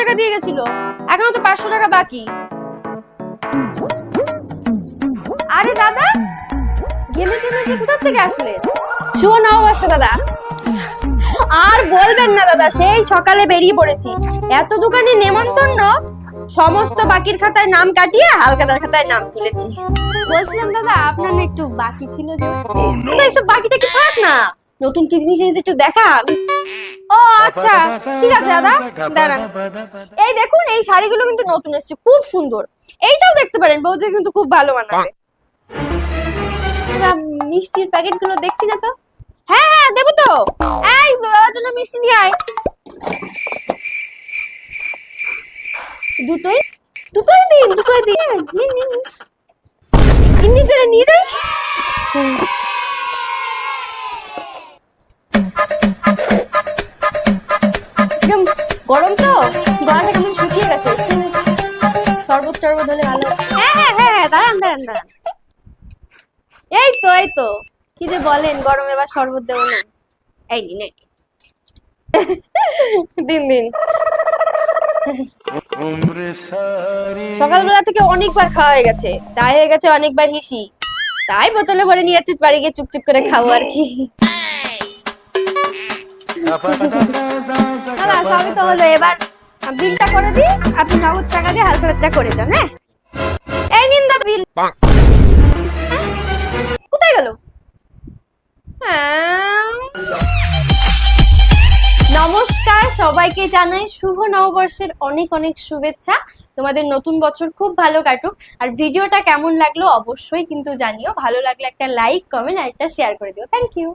টাকা দিয়ে গেছিল, এখনো তো 500 টাকা বাকি। আরে দাদা, ঘেমে চেমে কোথা থেকে আসলে? শুভ নববর্ষ দাদা। আর বলবেন না দাদা, সেই সকালে বেরিয়ে পড়েছি, এত দোকানে নেমন্তন্ন, সমস্ত বাকির খাতায় নাম কাটিয়ে হালখাতার খাতায় নাম তুলেছি। বলছিলাম দাদা, আপনার না একটু বাকি ছিল যে? এসব বাকিটা কি থাক না, নতুন কি জিনিস এনেছে একটু দেখান। ও আচ্ছা, ঠিক আছে দাদা, দাঁড়ান। এই দেখুন, এই শাড়িগুলো কিন্তু নতুন এসেছে, খুব সুন্দর। এইটাও দেখতে পারেন, বৌদি কিন্তু খুব ভালো মানাবে। মিষ্টির প্যাকেট গুলো দেখছি না তো। হ্যাঁ হ্যাঁ, দেবো তো। এই বাবার জন্য মিষ্টি নিয়ে আয়। দুটোই দুটোই দিন, দুটোই দিন। নিজে নিয়ে যাই। গরম তো, গলাটা কেমন শুকিয়ে গেছে, শরবত টরবত হলে ভালো। হ্যাঁ হ্যাঁ হ্যাঁ, দাঁড়ান দাঁড়ান দাঁড়ান। এই তো এই তো, কি যে বলেন, গরমে এবার শরবত দেবো না? এই নিন, দিন দিন। সকালবেলা থেকে অনেকবার খাওয়া হয়ে গেছে, তাই হয়ে গেছে অনেকবার হিসি, তাই বোতলে ভরে নিয়ে যাচ্ছি, বাড়ি গিয়ে চুপচুপ করে খাবো আর কি। সবই তো হলো, এবার বিলটা করে দিই, আপনি নগদ টাকা দিয়ে হালকা করে যান। হ্যাঁ, এই নিন দা বিল। কোথায় গেল? নমস্কার, সবাইকে জানাই শুভ নববর্ষের অনেক অনেক শুভেচ্ছা। তোমাদের নতুন বছর খুব ভালো কাটুক। আর ভিডিওটা কেমন লাগলো অবশ্যই কিন্তু জানিও, ভালো লাগলে একটা লাইক, কমেন্ট আর একটা শেয়ার করে দিও। Thank you.